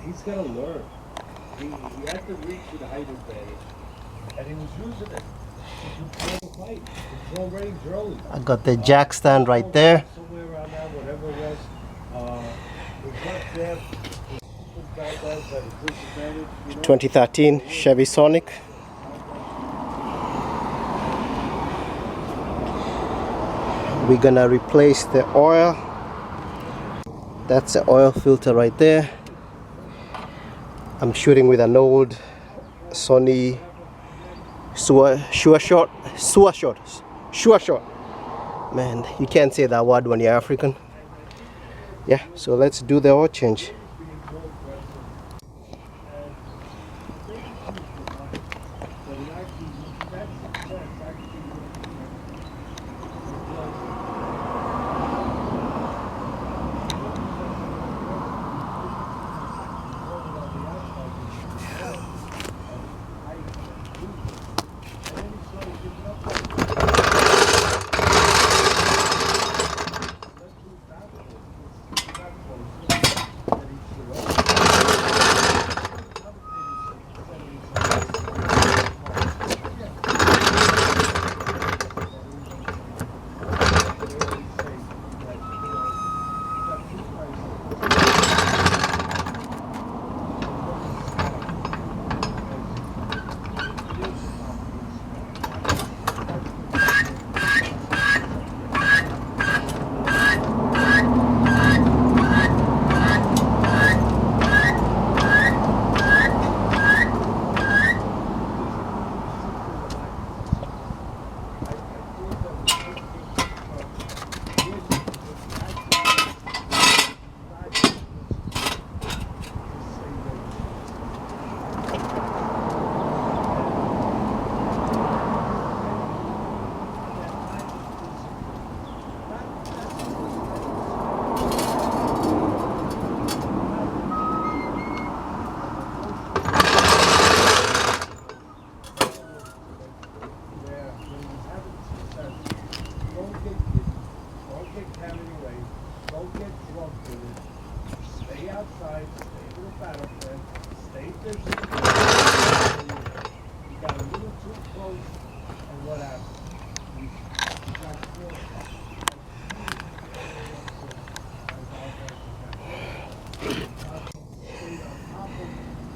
he's got to learn. He had to reach the height advantage, and he was using it to control the fight, control range early. I got the jack stand right there. Somewhere around there, whatever it was. His left jab was bad at a disadvantage. 2013 Chevy Sonic. We're gonna replace the oil. That's the oil filter right there. I'm shooting with an old Sony Sure Shot. Man, you can't say that word when you're African. Yeah, so let's do the oil change.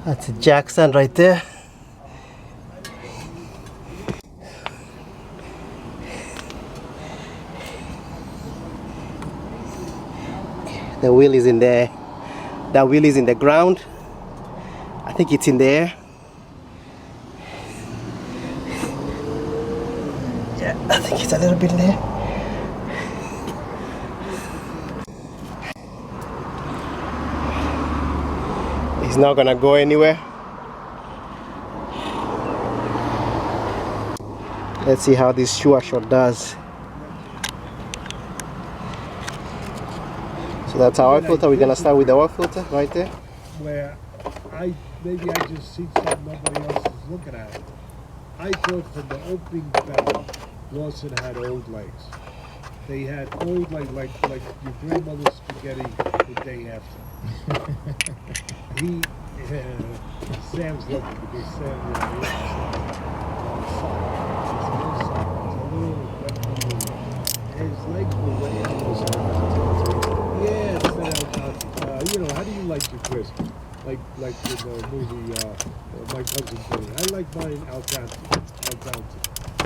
That's a jack stand right there. The wheel is in there. That wheel is in the ground. I think it's in there. Yeah, I think it's a little bit there. It's not gonna go anywhere. Let's see how this Sure Shot does. So that's our oil filter. We're gonna start with the oil filter right there. Where maybe I just see something nobody else is looking at. I thought from the opening bell, Lawson had old legs. They had old like your grandmother's spaghetti the day after. Sam's looking because Sam was on the side. His legs were wet. Yeah, you know, how do you like your crisp? Like in the movie My Cousin Vinny. I like mine al dente. Al dente.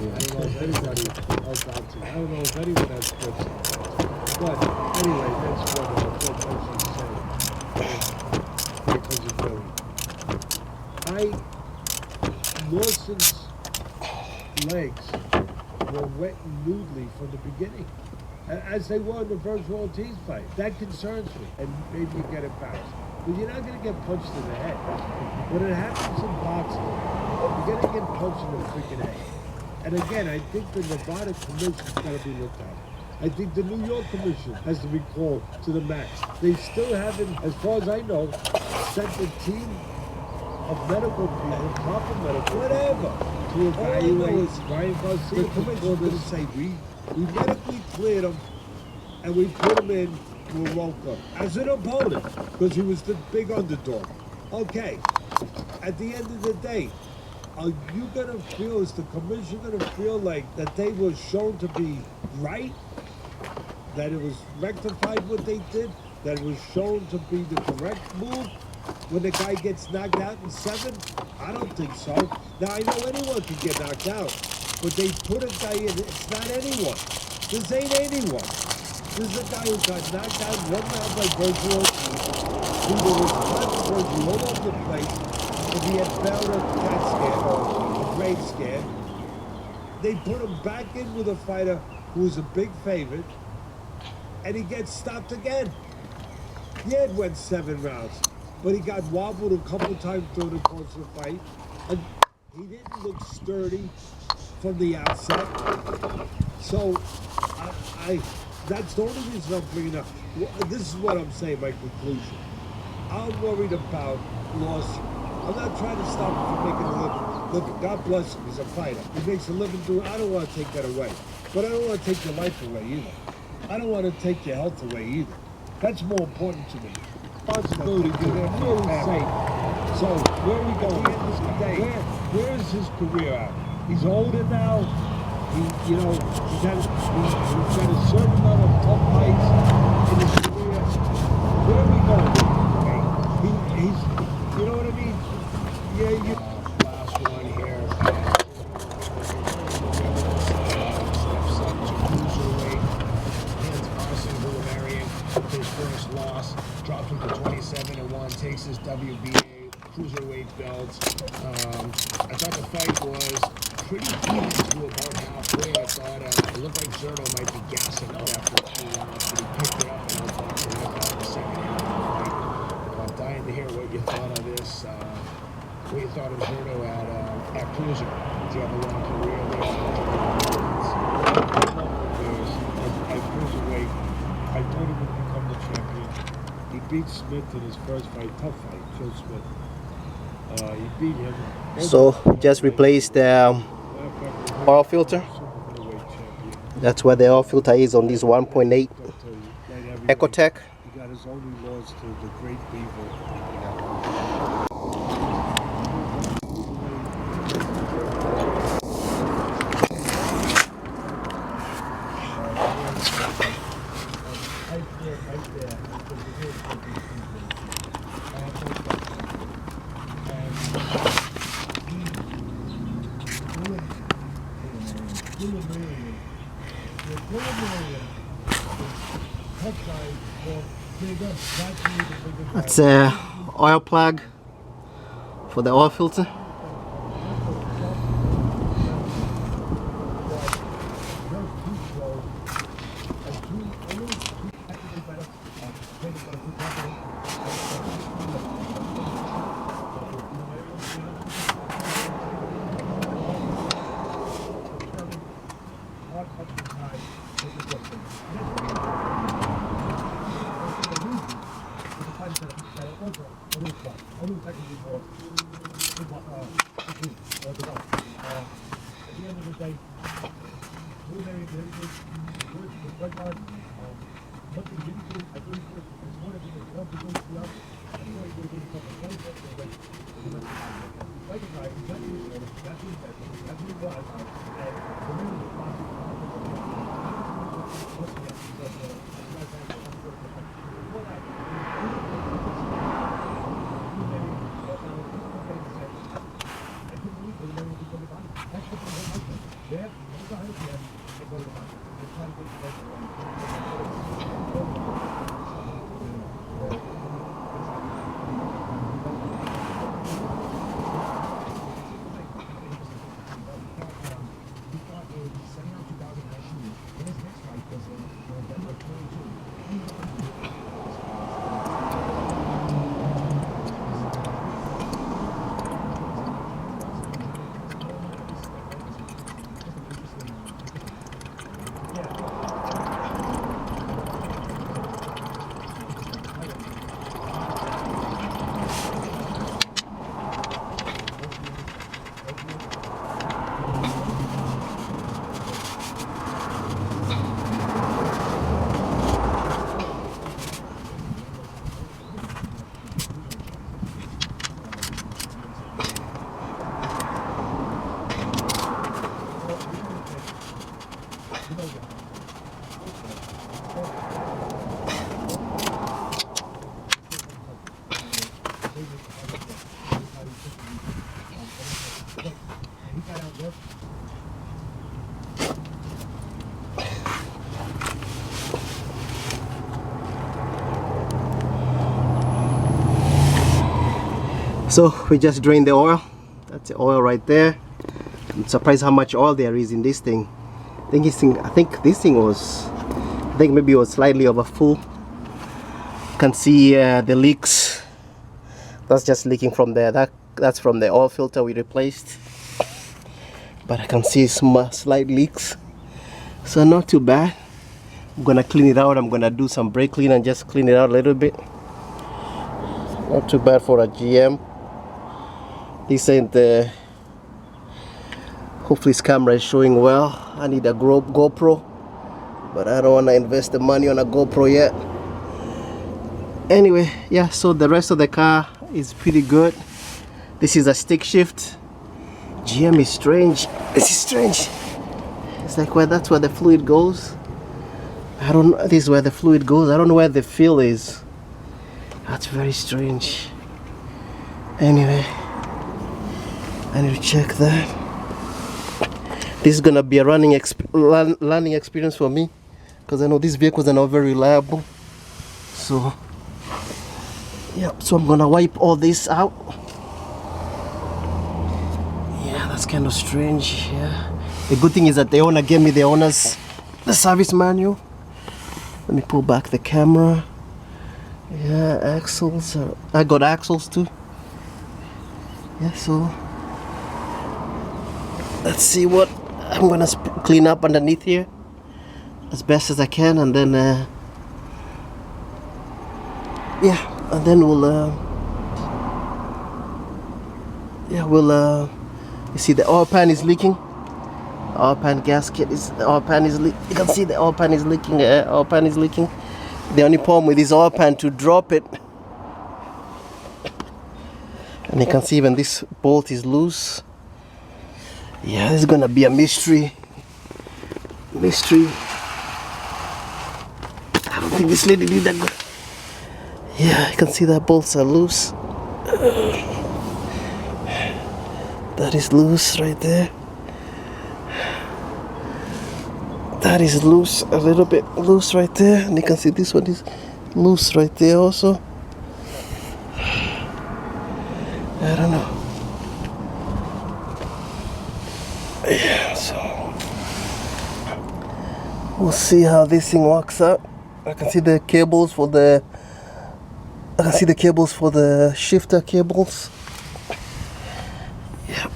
Yeah. I don't know if anybody al dente. I don't know if anyone has crisp. But anyway, that's what she's saying. My Cousin Billy. Lawson's legs were wet and noodly from the beginning, as they were in the first Ortiz fight. That concerns me, and maybe you get embarrassed. But you're not going to get punched in the head. When it happens in boxing, you're going to get punched in the freaking head. And again, I think the Nevada Commission's got to be looked at. I think the New York Commission has to be called to the match. They still haven't, as far as I know, sent a team of medical people, proper medical, whatever, to evaluate Ryan Garcia. The commission will say, we medically cleared him, and we put him in Morocco as an opponent, because he was the big underdog. Okay, at the end of the day, are you gonna feel, is the commission gonna feel like that they were shown to be right? That it was rectified what they did? That it was shown to be the correct move when the guy gets knocked out in 7? I don't think so. Now, I know anyone can get knocked out, but they put a guy in, it's not anyone. This ain't anyone. This is a guy who got knocked out 1 round by Virgil Ortiz, who was controversy all over the place. If he had failed a CAT scan or a brain scan, they put him back in with a fighter who was a big favorite, and he gets stopped again. Yeah, it went 7 rounds, but he got wobbled a couple times during the course of the fight, and he didn't look sturdy from the outset. So, that's the only reason I'm bringing up. This is what I'm saying, my conclusion. I'm worried about loss. I'm not trying to stop him from making a living. Look, God bless him. He's a fighter. He makes a living doing. I don't want to take that away, but I don't want to take your life away either. I don't want to take your health away either. That's more important to me. Responsibility, because they're really safe. So where are we going? At the end of the day, where is his career at? He's older now. He's got a certain amount of tough fights in his career. Where are we going? He's, you know what I mean? Yeah, last one here. Steps up to cruiserweight. Hands Arsen Goulamirian with his first loss. Drops him to 27-1. Takes his WBA cruiserweight belt. I thought the fight was pretty even to about halfway. I thought it looked like Zerto might be gassing out after 2 rounds, but he picked it up and outboxed him in the second half of the fight. I'm dying to hear what you thought of this. What you thought of Zerto at cruiser? Did you have a long career there? At cruiserweight, I thought he would become the champion. He beat Smith in his first fight, tough fight, Joe Smith. He beat him. So just replace the oil filter. That's where the oil filter is on this 1.8 Ecotech. He got his only loss to the great Beaver. That's a oil plug for the oil filter. So we just drained the oil. That's the oil right there. I'm surprised how much oil there is in this thing. I think this thing was, I think maybe it was slightly over full. You can see the leaks. That's just leaking from there. That's from the oil filter we replaced. But I can see some slight leaks. So not too bad. I'm gonna clean it out. I'm gonna do some brake clean and just clean it out a little bit. Not too bad for a GM. This ain't the, hopefully this camera is showing well. I need a GoPro, but I don't want to invest the money on a GoPro yet. Anyway, yeah, so the rest of the car is pretty good. This is a stick shift. GM is strange. This is strange. It's like that's where the fluid goes. I don't know. This is where the fluid goes. I don't know where the fill is. That's very strange. Anyway, I need to check that. This is gonna be a learning experience for me, because I know these vehicles are not very reliable. So yeah, so I'm gonna wipe all this out. Yeah, that's kind of strange. Yeah, the good thing is that the owner gave me the service manual. Let me pull back the camera. Yeah, axles. I got axles too. Yeah, so let's see what I'm gonna clean up underneath here as best as I can, and then yeah, and then we'll you see the oil pan is leaking. Oil pan gasket is, the oil pan is leaking. You can see the oil pan is leaking. Oil pan is leaking. The only problem with this oil pan, to drop it, and you can see even this bolt is loose. Yeah, this is gonna be a mystery. I don't think this lady did that good. Yeah, you can see that bolts are loose. That is loose right there. That is loose, a little bit loose right there. And you can see this one is loose right there also. I don't know. Yeah, so we'll see how this thing works out. I can see the cables for the shifter cables. Yep.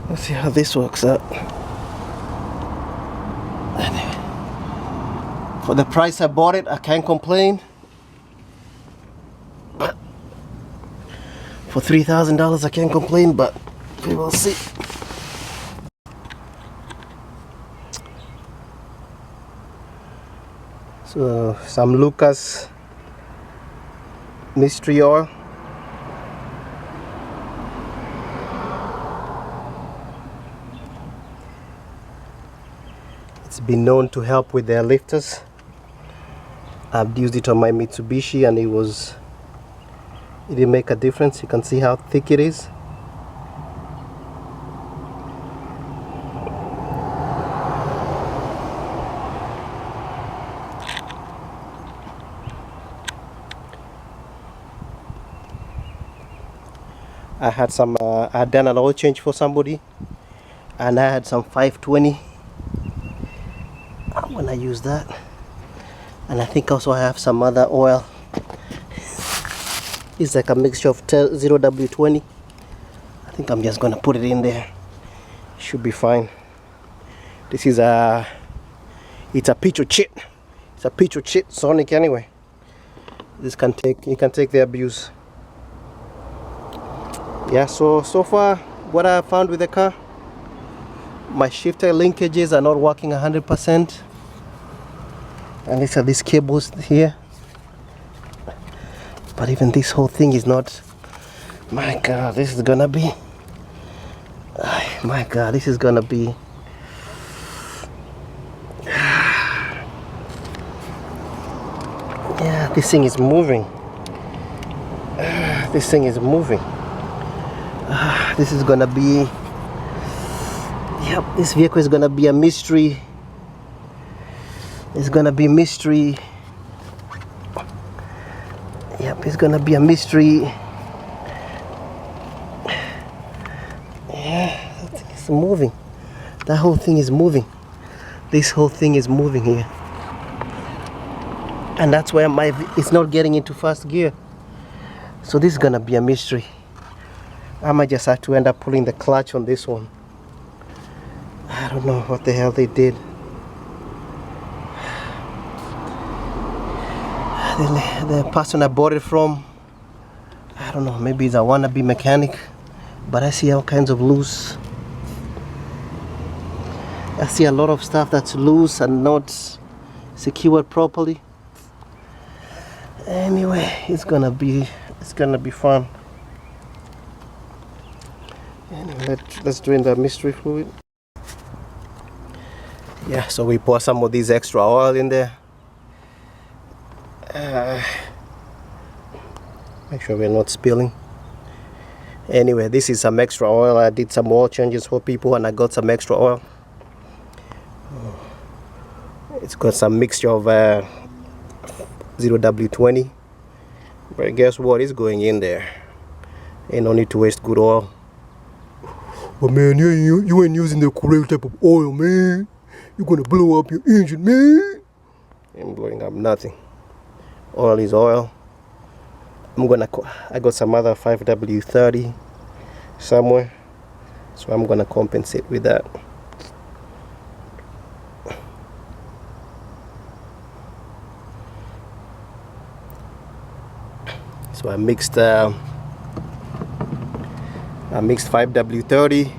Let's see how this works out. Anyway, for the price I bought it, I can't complain. But for $3,000, I can't complain, but we will see. So some Lucas mystery oil. It's been known to help with their lifters. I've used it on my Mitsubishi and it didn't make a difference. You can see how thick it is. I had done an oil change for somebody, and I had some 520. I'm gonna use that, and I think also I have some other oil. It's like a mixture of 0W20. I think I'm just gonna put it in there. Should be fine. This is it's a Petrochit. It's a Petrochit Sonic anyway. You can take the abuse. Yeah, so far what I found with the car, my shifter linkages are not working 100%, and these are these cables here. But even this whole thing is not. My God, this is gonna be. My God, this is gonna be. Yeah, This thing is moving. This thing is moving. This is gonna be, yep, this vehicle is gonna be a mystery. It's gonna be mystery. Yep, it's gonna be a mystery. Yeah, that thing is moving. That whole thing is moving. This whole thing is moving here. And that's why it's not getting into first gear. So this is gonna be a mystery. I might just have to end up pulling the clutch on this one. I don't know what the hell they did. The person I bought it from, I don't know, maybe it's a wannabe mechanic, but I see all kinds of loose. I see a lot of stuff that's loose and not secured properly. Anyway, it's gonna be fun. Anyway, let's drain the mystery fluid. Yeah, so we pour some of this extra oil in there. Make sure we're not spilling. Anyway, this is some extra oil. I did some oil changes for people and I got some extra oil. It's got some mixture of 0W20, but guess what, it's going in there. Ain't no need to waste good oil. But man, you ain't using the correct type of oil, man. You're gonna blow up your engine, man. Ain't blowing up nothing. Oil is oil. I got some other 5W30 somewhere, so I'm gonna compensate with that. So I mixed 5W30.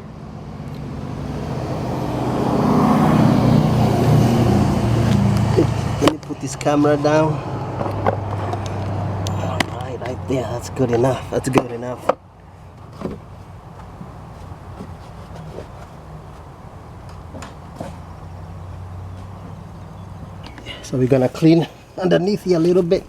Let me put this camera down. Alright, right there, that's good enough. That's good enough. So we're gonna clean underneath here a little bit.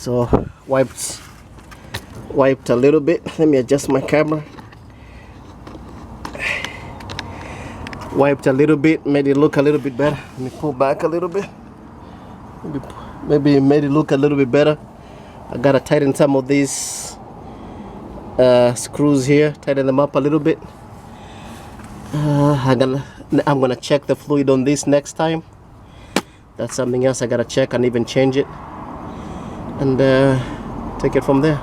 So wiped a little bit. Let me adjust my camera. Wiped a little bit, made it look a little bit better. Let me pull back a little bit. Maybe made it look a little bit better. I gotta tighten some of these screws here, tighten them up a little bit. I'm gonna check the fluid on this next time. That's something else I gotta check and even change it, and take it from there.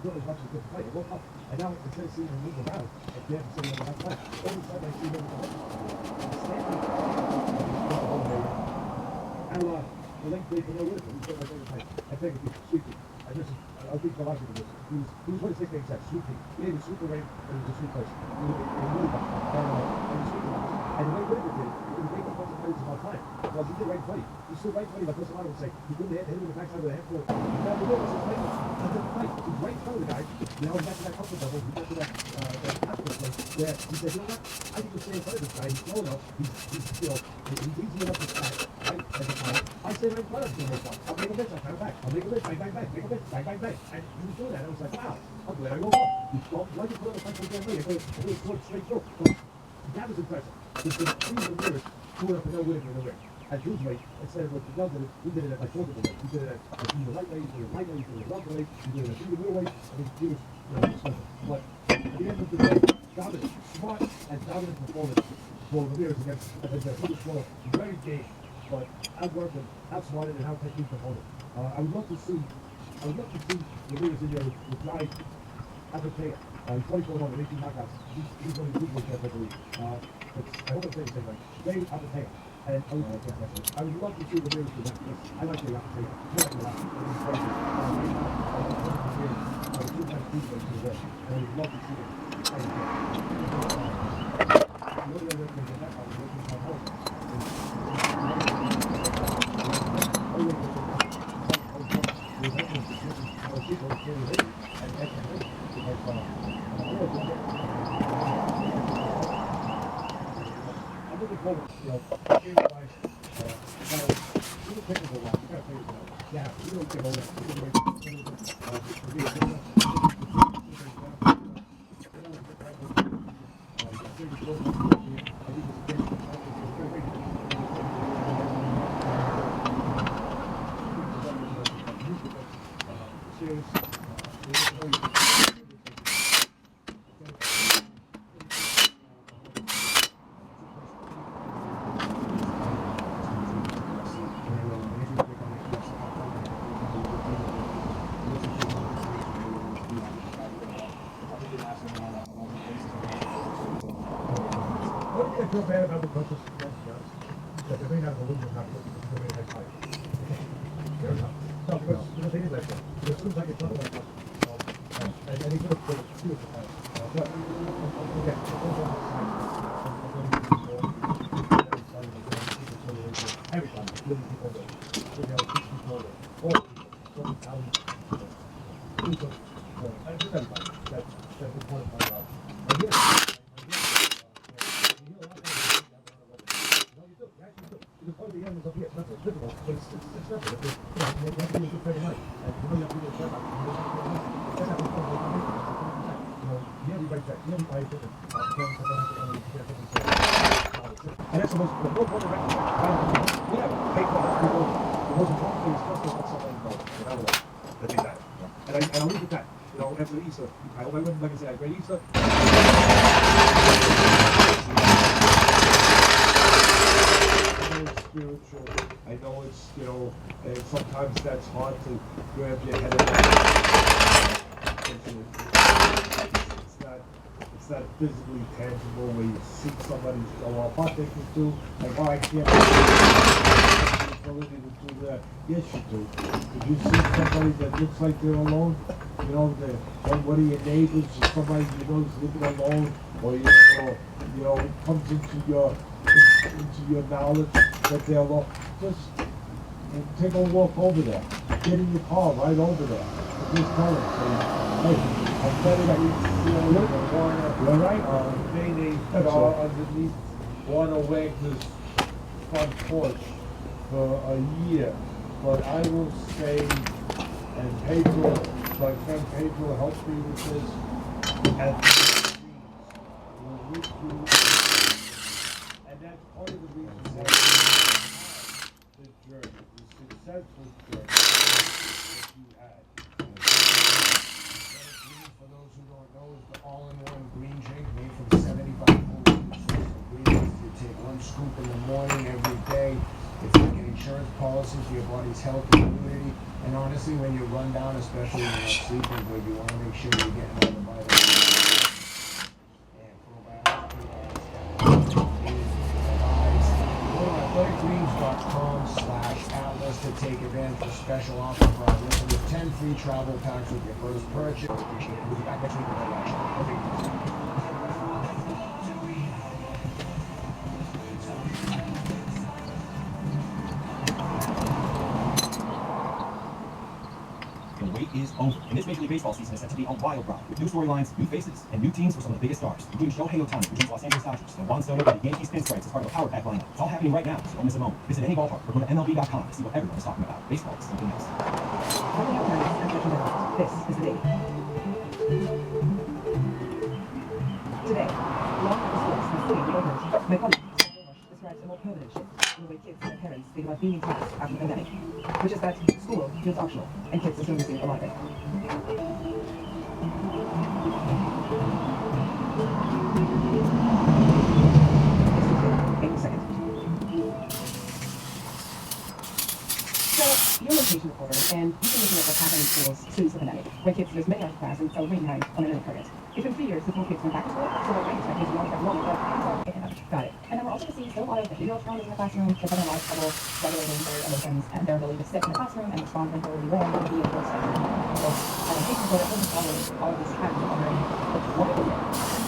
Not as much as good play. It woke up, and now instead of seeing him move around, I can't see him on that play. All of a sudden, I see him standing. And the length they can know with him. He's got my favorite type. I think he's sweeping. I'll be philosophy with this. He was what his nickname said, sweeping. He was super range, but he was a sweet person. He was really bad. And he was sweeping. And the way Whitaker did, it was making a bunch of plays about time. Well, he did right funny. He stood right funny, but Chris Amaro would say, he couldn't hit him in the backside with a half court. Now the was his fight. He's right in front of the guy. Now he got to that comfort level. He got to that hospital place where he said, you know what? I can just stay in front of this guy. He's slow enough. He's easy enough to attack. Right? I say right front of the most I'll make a bitch, I'll cut it back. I'll make a bitch, bang, bang, bang, make a bitch, bang, bang, bang. And he was doing that. I was like, wow, I'm glad I woke up. Why you put on the front damn way? It goes straight through. So that was impressive. Because the trees and mirrors going up and no wind in the wind. At his rate, instead of what you did, we did it at like multiple ways. We did it at the right way, we did it right way, we did it the wrong way, we did it at the real way. I mean, he was, expensive. But at the end of the day, dominant, smart and dominant performance for the Raiders against, as I said, he was slow, very game, but outworked and outsmarted and out-technique opponent. I would love to see the Raiders in your drive Apatea. He's 24 1 and 18 knockouts. He's going to be good, I believe. I hope I'm saying the same thing. Dave Apatea. And I would love to see the Raiders do that because I like the Apatea. I like the Apatea. He's crazy. I would like to see them. And I would love to see them. I feel bad about the coaches, that they may not have a little bit of the way they fight. Fair enough. No, because they did that. Because as soon as I get trouble like that, and he could have put a few of the fight. But, again, every time, living people there, people there, all people, and just everybody, that's important to find out. And yes, because part of the animals up here, it's not so difficult, but it's nothing. You have to be a good friend of mine. And you know you have to be a friend of mine. That's not the point. You have to write that. You have to write it. And that's the most important thing. We have paid for people. The most important thing is just to let somebody know. Without a doubt. That's exactly. And I'll leave it at that. After Easter, I hope I wouldn't, like I said, I great Easter. Spiritual. I know it's, and sometimes that's hard to grab your head around. It's not physically tangible where you see somebody go, well, what they can do, like, oh, I can't have the ability to do that. Yes, you do. If you see somebody that looks like they're alone, one of your neighbors or somebody you know is living alone, or comes into your knowledge that they're alone, just take a walk over there. Get in your car right over there. Just tell them, hey, I'm better than you're right. They are underneath Warner Wagner's front porch for a year. But I will say, and Pedro, my friend Pedro helped me with this, at the will with you. And that's part of the reason why we had the journey, the successful journey that you had. For those who don't know, is the all-in-one green drink made from 75 whole ingredients. You take one scoop in the morning every day. It's like an insurance policy for your body's health and immunity. And honestly, when you run down, especially when you're not sleeping, but you want to make sure you're getting all the vitamins. And probiotics is athleticgreens.com/atlas to take advantage of a special offer for our listeners. 10 free travel packs with your first purchase. Appreciate it. We'll be back next week with another action. The wait is over, and this Major League Baseball season is set to be a wild ride with new storylines, new faces, and new teams for some of the biggest stars, including Shohei Ohtani, who joins Los Angeles Dodgers, and Juan Soto, with the Yankees pinstripes as part of a Power Pack lineup. It's all happening right now, so don't miss a moment. Visit any ballpark or go to MLB.com to see what everyone is talking about. Baseball is something else. This is the day. Today, long after schools in the city reopened, my colleague, describes a more permanent shift in the way kids and their parents think about being taxed after the pandemic, which is that school feels optional and kids are still missing a lot of it. You're a location reporter, and you've been looking at what's happening in schools since the pandemic, where kids lose many hours of class and fell way behind on an early target. It's been 3 years since more kids went back to school, so we're waiting for kids to long-term enrollment, but got it. And then we're also seeing still a lot of behavioral challenges in the classroom. Kids having a lot of trouble regulating their emotions and their ability to sit in the classroom and respond when totally wrong and be able to study. So, as a patient reporter, I'm following all of these trends and wondering, what is it? And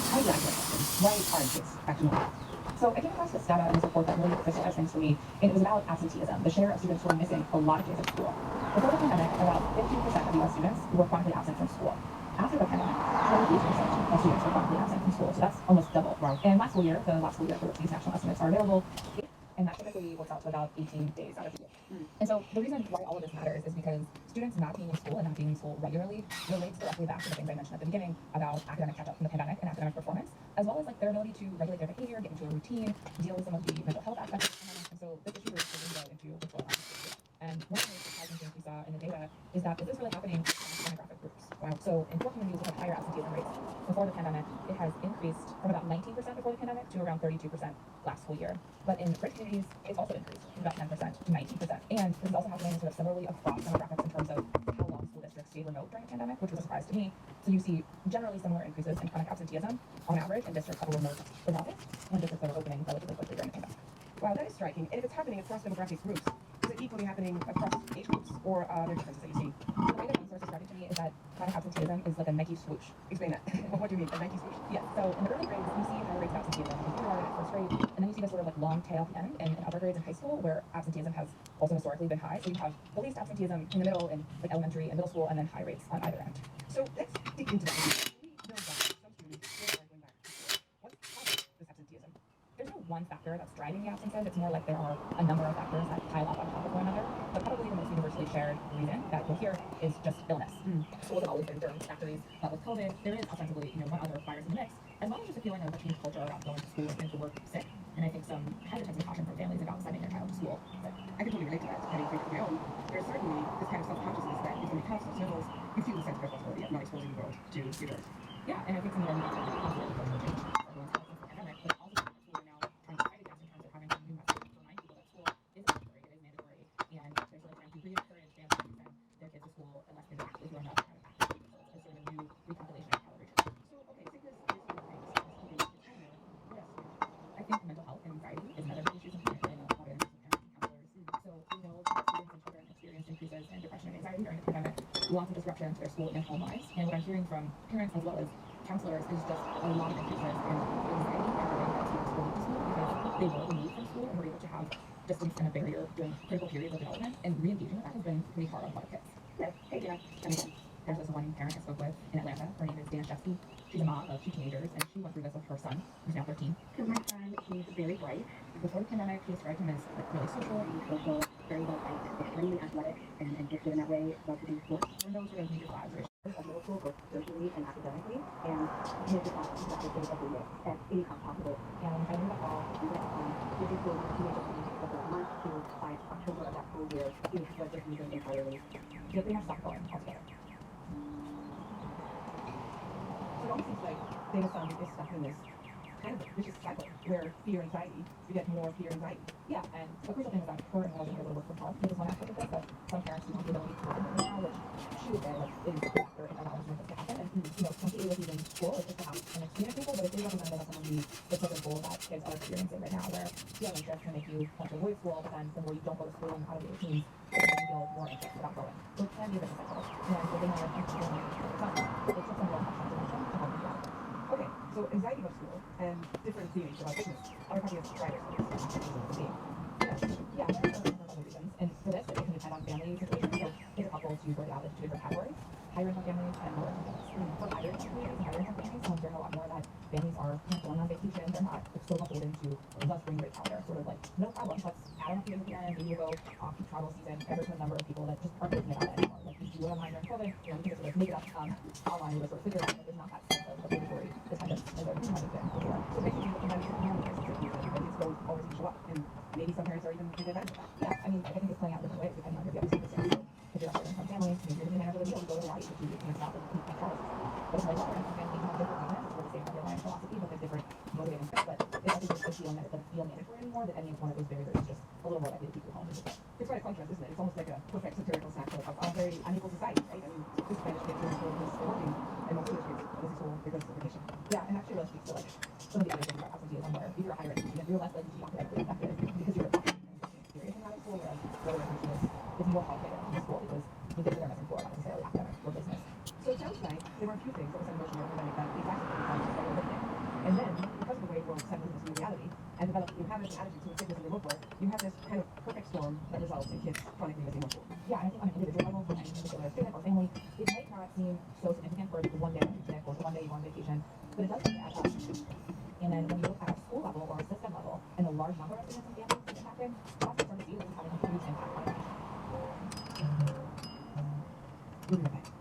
how do you answer that question? Why aren't kids back to normal? So I came across this data in this report that really crystallized things for me, and it was about absenteeism, the share of students who are missing a lot of days at school. Before the pandemic, about 15% of U.S. students were chronically absent from school. After the pandemic, 28% of students were chronically absent from school, so that's almost double. Wow. And last school year, the last school year for which these national estimates are available, and that typically works out to about 18 days out of the year. And so the reason why all of this matters is because students not being in school and not being in school regularly relates directly back to the things I mentioned at the beginning about academic catch-up from the pandemic and academic performance, as well as like their ability to regulate their behavior, get into a routine, deal with some of the mental health aspects of the pandemic. And so this issue is a window into what's going on in school. And one of the most surprising things we saw in the data is that this is really happening across demographic groups. Wow. So in poor communities with higher absenteeism rates before the pandemic, it has increased from about 19% before the pandemic to around 32% last school year. But in rich communities, it's also increased from about 10% to 19%. And this is also happening sort of similarly across demographics in terms of how long school districts stayed remote during the pandemic, which was a surprise to me. So you see generally similar increases in chronic absenteeism on average in districts that were remote for profit and districts that were opening relatively quickly during the pandemic. Wow, that is striking. And if it's happening across demographic groups, is it equally happening across age groups, or are there differences that you see? So the way that one source described it to me is that chronic absenteeism is like a Nike swoosh. Explain that. What do you mean, a Nike swoosh? Yeah, so in the early grades, you see higher rates of absenteeism in kindergarten and first grade, and then you see this sort of like long tail at the end in upper grades in high school, where absenteeism has also historically been high. So you have the least absenteeism in the middle, in like elementary and middle school, and then high rates on either end. So let's dig into that. We know that some students still are going back to school. What's causing this absenteeism? There's no one factor that's driving the absences. It's more like there are a number of factors that pile up on top of one another. But probably the most universally shared reason that you'll hear is just illness. Schools have always been germ factories, but with COVID, there is ostensibly one other virus in the mix, as well as just a feeling of a changed culture around going to school and to work sick. And I think some hesitance and caution from families about sending their child to school. But I can totally relate to that. Having kids of my own, there's certainly this kind of self-consciousness that if somebody coughs or sniffles, you feel the sense of responsibility of not exposing the world to your germs. Yeah, and I think some of our new cultural change for everyone's health since the pandemic, but also that we are now trying to fight against in terms of having some new messages to remind people that school is mandatory. It is mandatory, and they're sort of trying to re-encourage families to send their kids to school unless they're actually grown up and have a path. So it's sort of a new recalculation and calibration. So, okay, sickness is one of the things that's keeping kids home now. What else? I think mental health and anxiety is another big issue, something I really know about in parents and counselors. So we know that students and children experience increases in depression and anxiety during the pandemic, lots of disruption to their school and home lives. And what I'm hearing from parents as well as counselors is just a lot of increases in anxiety and relating that to school to school, because they were removed from school and were able to have distance and a barrier during critical periods of development, and re-engaging with that has been pretty hard on a lot of kids. Hey, Dana. There's this one parent I spoke with in Atlanta. Her name is Dana Shefsky. She's a mom of 2 teenagers, and she went through this with her son, who's now 13. Because my son, he's very bright. Before the pandemic, she described him as like really social, and also very well liked, extremely athletic, and gifted in that way, loved to do sports. And those sort of major collaborations of middle school, both socially and academically, and he has decided to have things every day at any cost possible. And by the end of the fall, we went from busy school with teenagers for a month to by October of that school year, he was just leaving entirely. Because they have stopped going altogether. So it almost seems like Dana's son is stuck in this kind of vicious cycle where fear and anxiety, you get more fear and anxiety. Yeah, and the crucial thing is that her and her husband are able to work from home. This is one aspect of this, but some parents do not have the ability to work from home now, which she would say like, is a factor in allowing this to happen. And completely with even school, it's just to have an experience people, but if they represent as some of the push and pull that kids are experiencing right now, where feeling interest can make you want to avoid school, but then the more you don't go to school and out of your routines, it can make you feel more anxious about going. So it can be a vicious cycle. And within our experience, it's just some real questions to mention to help you out. Okay, so anxiety about school and different theories about business are probably as drivers for this theme. Yeah, there are a number of other reasons, and for this, it can depend on family situations. So if a couple to you break it out into two different categories: higher income families and lower income families. For higher income communities and higher income families, hearing a lot more that families are going on vacation, they're not so beholden to the spring break calendar. Sort of like, no problem, let's add on a few days at the end, maybe we'll go off peak travel season. Ever to the number of people that just aren't thinking about it anymore. Like, if you went online during COVID, you know, you can just sort of make it up online or sort of figure it out, but there's not that sense of obligatory attendance as there has been before. So basically, looking at your family is that it's going always to show up, and maybe some parents are even taking advantage of that. Yeah, I mean, I think it's playing out different ways depending on your family circumstance. So if you're a higher income family, maybe you're going to handle the deal, you go to Hawaii for 2 weeks and it's not the peak travel season. But if you're a lower income family, you have different reasons. It's the same underlying philosophy, but there's different motivating factors. But it also just doesn't feel mandatory anymore, that any one of those barriers is just a little more likely to keep you home. It's quite a contrast, isn't it? It's almost like a perfect satirical snapshot of a very unequal society, right? I mean, this Spanish kid here in school is working, and most of those kids go to school because of vacation. Yeah, and actually really speaks to like some of the other things about absenteeism, where if you're a higher income student, you're less likely to be academically effective because you're serious in that school, whereas lower income students, it's more complicated in school because the things that they're missing for are not necessarily academic or business. So it sounds like there were a few things that were set in motion over the pandemic that exactly that were lifting. And then, because of the way the world set business into reality, and developed new habits and attitudes to sickness and remote work, you have this kind of perfect storm that results in kids chronically missing more school. Yeah, and I think on an individual level, for any particular student or family, it might not seem so significant for one day on picnic or one day you go on vacation, but it does seem to add up. And then when you look at a school level or a system level, and the large number of students and families that's impacted, you also start to see this is having a huge impact on education. We'll be right back.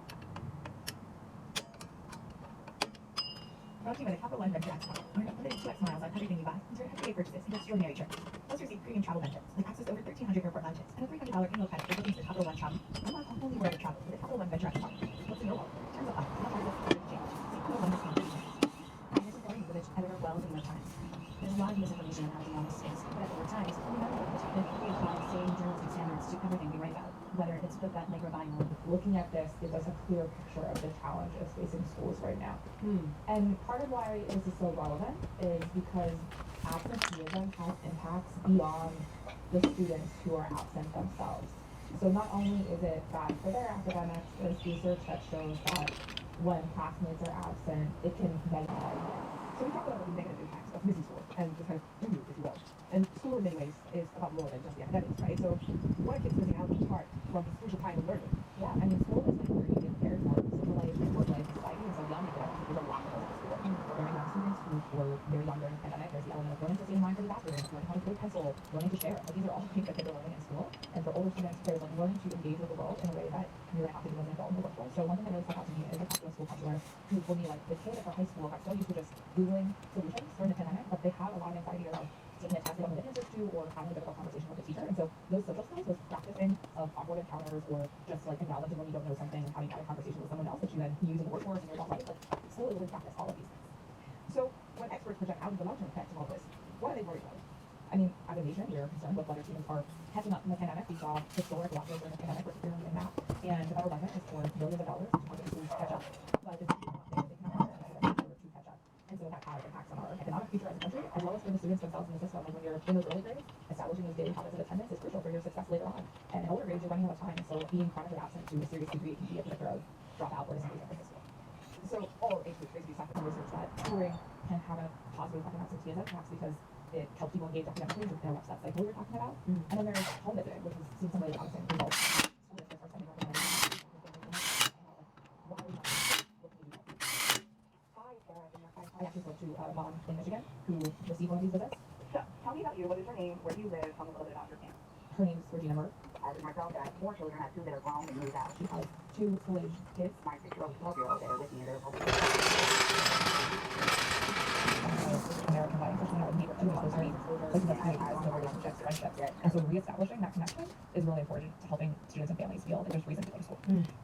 Brought to you by the Capital One Venture Expo. Earn up to 2x miles on everything you buy. Enjoy everyday purchases and extraordinary trips. Plus receive premium travel benefits, like access to over 1,300 airport lunches and a $300 annual credit for bookings for Capital One travel. Unlock a whole new world of travel with the Capital One Venture Expo. What's in your world? Terms apply. Not all this is change. See Capital One discount 30 minutes. I'm Mrs. Doreen, Village Editor Wells and New York Times. There's a lot of misinformation on housing on this space, but at the New York Times, we know that we apply the same journalistic standards to everything we write about. Whether it's the gut microbiome. Looking at this gives us a clear picture of the challenges facing schools right now. And part of why this is so relevant is because absenteeism has impacts beyond the students who are absent themselves. So not only is it bad for their academics, there's research that shows that when classmates are absent, it can negatively. So we talk about the negative impacts of missing school and the kind of removal, if you will. And school in many ways is about more than just the academics, right? So what are kids missing out in part from this crucial time of learning? Yeah, I mean, school is like where you get prepared for social life and work life and society, and so young people, there's a lot of those at school. There are young students who were very young during the pandemic. There's the element of learning to stay in line for the bathroom, learning how to play pencil, learning to share. Like, these are all things that kids are learning in school. And for older students, there's like learning to engage with the world in a way that you're going to have to do as an adult in the workforce. So one thing that really stuck out to me is a couple of school counselors who told me, like, the kids for high school got so used to just Googling solutions during the pandemic, but they have a lot of anxiety around taking a test they don't know the answers to, or having a difficult conversation with the teacher. And so those social skills, those practicing of awkward encounters, or just like acknowledging when you don't know something and having a conversation with someone else that you then use in the workforce and your adult life, like school is really practice all of these things. So when experts project out the long-term effects of all this, what are they worried about? I mean, as a nation, we're concerned with whether students are catching up in the pandemic. We saw historic losses during the pandemic, particularly in math, and the federal government has poured billions of dollars to target schools to catch up. But the students are not there, they cannot in order to catch up. And so that has impacts on our economic future as a country, as well as for the students themselves in the system. Like when you're in those early grades, establishing those daily habits of attendance is crucial for your success later on. And in older grades, you're running out of time, so being chronically absent to a serious degree can be a predictor of dropout or disengagement from school. So all age groups basically suffer from research that touring can have a positive effect on absenteeism, perhaps because it helps people engage academically with their that cycle we were talking about. And then there's home visiting, which has seen some really promising results. School districts are spending more money. Why are we not looking to do that? I actually spoke to a mom in Michigan who received one of these visits. So, tell me about you. What is your name? Where do you live? Tell me a little bit about your family. Her name's Regina Murr. I was myself that I have 4 children. I have 2 that are grown and moved out. She has 2 school-age kids. My 6-year-old and 12-year-old that are with me. They're both American life, especially now with neighbor places that create ties to relationships, friendships. And so reestablishing that connection is really important to helping students and families feel that there's reason to go to school.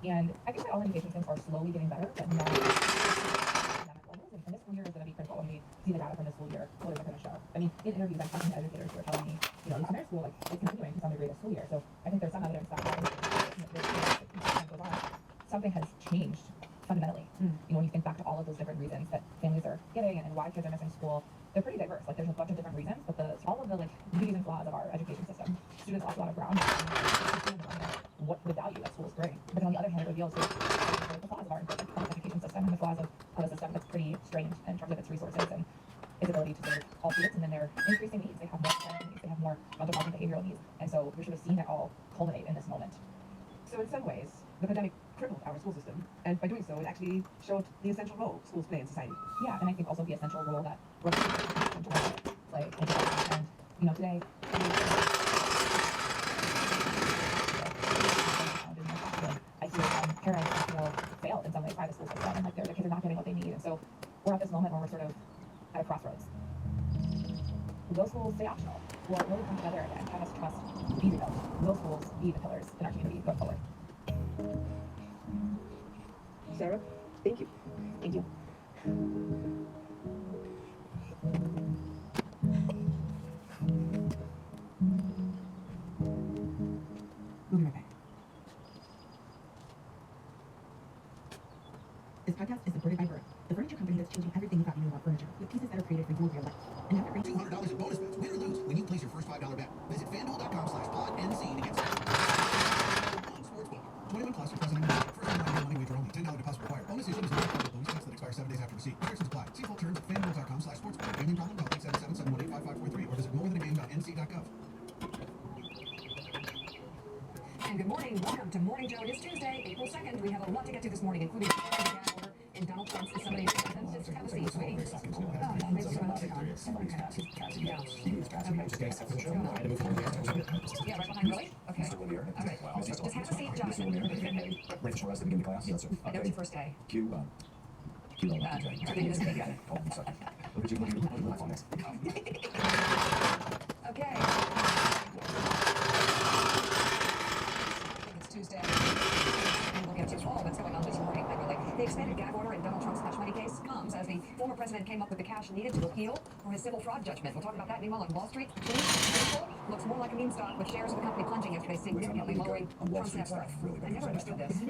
And I think that all education things are slowly getting better, but not academic levels. And this school year is going to be critical when we see the data from this school year. What is it going to show? I mean, in interviews, I'm talking to educators who are telling me, you know, at least in their school, like, it's continuing to some degree this school year. So I think there's some evidence that goes on, something has changed fundamentally. You know, when you think back to all of those different reasons that families are getting and why kids are missing school, they're pretty diverse. Like, there's a bunch of different reasons, but all of the like beauties and flaws of our education system, students lost a lot of ground what the value that schools bring. But then on the other hand, it reveals the flaws of our education system and the flaws of a system that's pretty strained in terms of its resources and its ability to serve all students. And then they're increasing needs. They have more academic needs. They have more mental health and behavioral needs. And so you're sort of seeing it all culminate in this moment. So in some ways, the pandemic crippled our school system, and by doing so, it actually showed the essential role schools play in society. Yeah, and I think also the essential role that workers play in society. And you know, today. I hear parents feel failed in some ways by the schools like that, and like their kids are not getting what they need. And so we're at this moment where we're sort of at a crossroads. Will those schools stay optional, or will we come together and have us trust be rebuilt? Will schools be the pillars in our community going forward? Sarah, thank you. Thank you. We'll be right back. This podcast is supported by Burrow, the furniture company that's changing everything you thought you knew about furniture, with pieces that are created for your life. And now they're $200 in bonus bets, win or lose, when you place your first $5 bet. Visit FanDuel.com/PodNC to get started. On Sportsbook. 21 plus, your present and first time money wager only. $10 deposit required. Bonus issued is not part of bonus bets that expire 7 days after receipt. Restrictions apply. See full terms at FanDuel.com/sportsbook. Gambling problem? Call 877-718-5543 or visit morethanaGame.nc.gov. And good morning. Welcome to Morning Joe. It is Tuesday, April 2nd. We have a lot to get to this morning, including the gag order in Donald Trump's. Is somebody just have a seat, sweetie? Oh, maybe you're on. Yeah, right behind Willie? Okay. All right. Just have a seat, Jonathan. Rachel, as they begin the class. Yes, sir. I know it's your first day. Q. I think this is good. Look at you. Look at my phone next. Okay. It's Tuesday. And we'll get to all that's going on this morning. The expanded gag order in Donald Trump's hush money case comes as the former president came up with the cash needed to appeal for his civil fraud judgment. We'll talk about that. Meanwhile, on Wall Street, Apple looks more like a meme stock with shares of the company plunging yesterday, significantly lowering Trump's net worth. I never understood this.